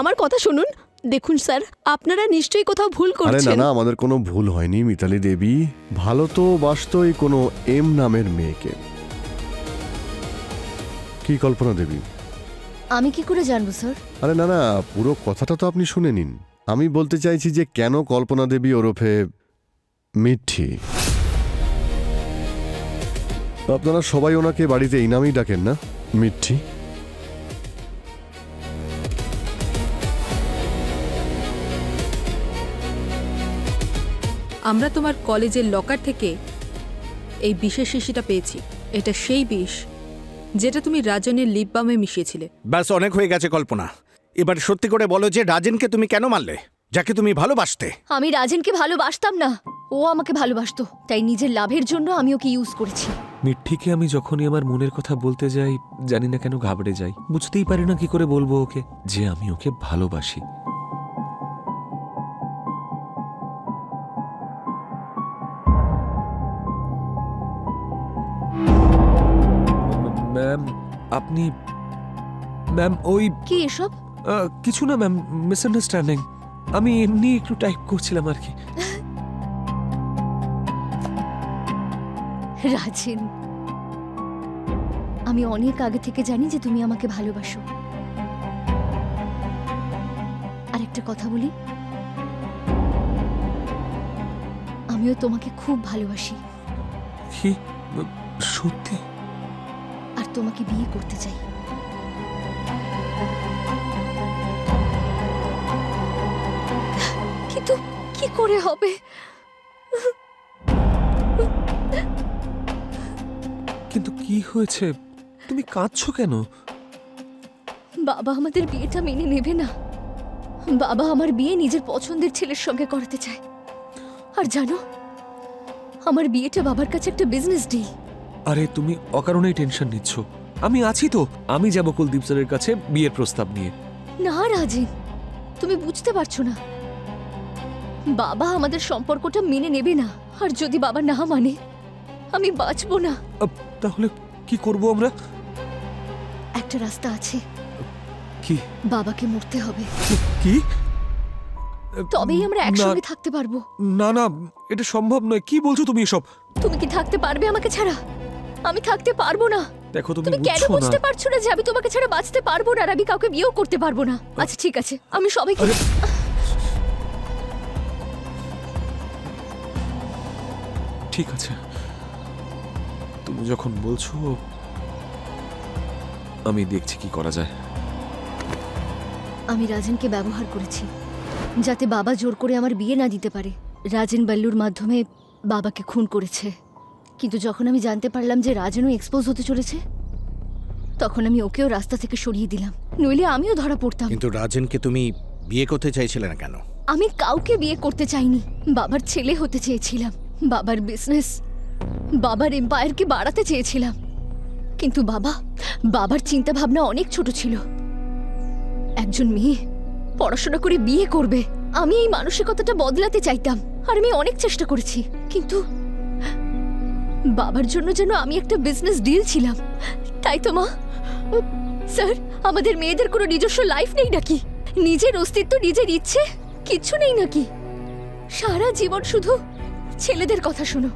আমার কথা শুনুন। দেখুন স্যার, আপনারা নিশ্চয়ই কোথাও ভুল আরে না করছেন। না, আমাদের কোনো ভুল হয়নি মিতালি দেবী। ভালো তো বাসতই কোনো এম নামের মেয়েকে। কি কল্পনা দেবী? আমি কি করে জানবো স্যার? আরে না না, পুরো কথাটা তো আপনি শুনে নিন। আমি বলতে চাইছি যে কেন কল্পনা দেবী ওরফে মিঠি। আপনারা সবাই ওনাকে বাড়িতে এই নামেই ডাকেন না, মিঠি? আমরা তোমার কলেজের লকার থেকে এই বিষের শিশিটা পেয়েছি। এটা সেই বিষ যেটা তুমি রাজনের লিপ বামে মিশিয়েছিলে। ব্যাস, অনেক হয়ে গেছে কল্পনা। এবার সত্যি করে বলো যে রাজেনকে তুমি কেন মারলে, যাকে তুমি ভালোবাসতে? আমি রাজেনকে ভালোবাসতাম না, ও আমাকে ভালোবাসতো। তাই নিজের লাভের জন্য আমি ওকে ইউজ করেছি। মিঠিকে আমি যখনই আমার মনের কথা বলতে যাই, জানি না কেন ঘাবড়ে যাই। বুঝতেই পারি না কি করে বলবো ওকে যে আমি ওকে ভালোবাসি। ম্যাম, আপনি ম্যাম ওই কি এসব? কিছু না ম্যাম, মিসআন্ডারস্ট্যান্ডিং। আমি এমনি একটু টাইপ করছিলাম আর কি। রাজেন, আমি অনেক আগে থেকে জানি যে তুমি আমাকে ভালোবাসো। আর একটা কথা বলি, আমিও তোমাকে খুব ভালোবাসি। কি সত্যি? আর তোমাকে বিয়ে করতে চাই। কিন্তু কি করে হবে? কিন্তু কি হয়েছে? তুমি কাঁদছো কেন? বাবা আমাদের বিয়েটা মেনে নেবে না। বাবা আমার বিয়ে নিজের পছন্দের ছেলের সঙ্গে করাতে চায়। আর জানো, আমার বিয়েটা বাবার কাছে একটা বিজনেস ডিল। আরে তুমি অকারণেই টেনশন নিচ্ছ। আমি আছি তো, আমি যাব কুলদীপ স্যারের কাছে বিয়ের প্রস্তাব নিয়ে। না রাজেন, তুমি বুঝতে পারছো না। বাবা আমাদের সম্পর্কটা মেনে নেবে না। আর যদি বাবা না মানে, আমি বাঁচবো না। তাহলে কি করব আমরা? একটা রাস্তা আছে। কি? বাবাকে মরতে হবে, কি? তবেই আমরা একসঙ্গে থাকতে পারবো। না না, এটা সম্ভব নয়। কি বলছো তুমি এসব? তুমি কি থাকতে পারবে আমাকে ছাড়া? আমি থাকতে পারবো না। দেখো তুমি তুমি কেন বুঝছো বুঝতে না। পারছো না যে আমি তোমাকে ছাড়া বাঁচতে পারবো না, আর আমি কাউকে বিয়েও করতে পারবো না? আচ্ছা ঠিক আছে, আমি সবাইকে ঠিক আছে, তুমি যখন বলছো আমি দেখছি কি করা যায়। আমি রাজেনকে ব্যবহার করেছি যাতে বাবা জোর করে আমার বিয়ে না দিতে পারে। রাজেন বাল্লুর মাধ্যমে বাবাকে খুন করেছে। কিন্তু যখন আমি জানতে পারলাম যে রাজেনও এক্সপোজ হতে চলেছে, তখন আমি ওকেও রাস্তা থেকে সরিয়ে দিলাম, নইলে আমিও ধরা পড়তাম। কিন্তু রাজেনকে তুমি বিয়ে করতে চাইছিলে না কেন? আমি কাউকে বিয়ে করতে চাইনি, বাবার ছেলে হতে চেয়েছিলাম। বাবার বিজনেস, বাবার এম্পায়ারকে বাড়াতে চেয়েছিলাম। কিন্তু বাবার চিন্তা ভাবনা অনেক ছোট ছিল। একজন মেয়ে পড়াশোনা করে বিয়ে করবে, আমি এই মানসিকতাটা বদলাতে চাইতাম। আর আমি অনেক চেষ্টা করেছি, কিন্তু বাবার জন্য যেন আমি একটা বিজনেস ডিল ছিলাম। তাই তো মা। স্যার, আমাদের মেয়েদের কোনো নিজস্ব লাইফ নেই নাকি? নিজের অস্তিত্ব, নিজের ইচ্ছে কিচ্ছু নেই নাকি? সারা জীবন শুধু ছেলেদের কথা শোনো,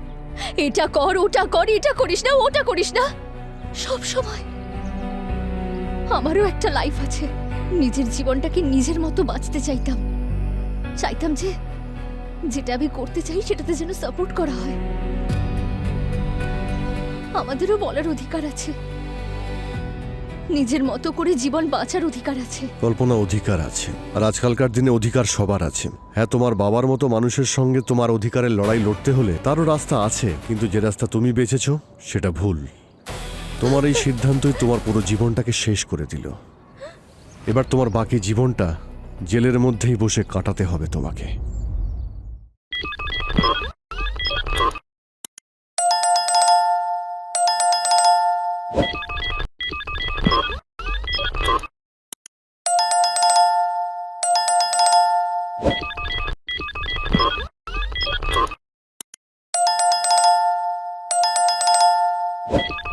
এটা কর, ওটা কর, এটা করিস না, ওটা করিস না। সব সময় আমারও একটা লাইফ আছে। নিজের জীবনটাকে নিজের মতো বাঁচতে চাইতাম। চাইতাম যে যেটা আমি করতে চাই সেটাতে যেন সাপোর্ট করা হয়। আমাদেরও বলার অধিকার আছে, নিজের মতো করে জীবন বাঁচার অধিকার আছে। কল্পনা, অধিকার আছে, আর আজকালকার দিনে অধিকার সবার আছে। হ্যাঁ, তোমার বাবার মতো মানুষের সঙ্গে তোমার অধিকারের লড়াই লড়তে হলে তারও রাস্তা আছে, কিন্তু যে রাস্তা তুমি বেছেছো সেটা ভুল। তোমার এই সিদ্ধান্তই তোমার পুরো জীবনটাকে শেষ করে দিল। এবার তোমার বাকি জীবনটা জেলের মধ্যেই বসে কাটাতে হবে তোমাকে। you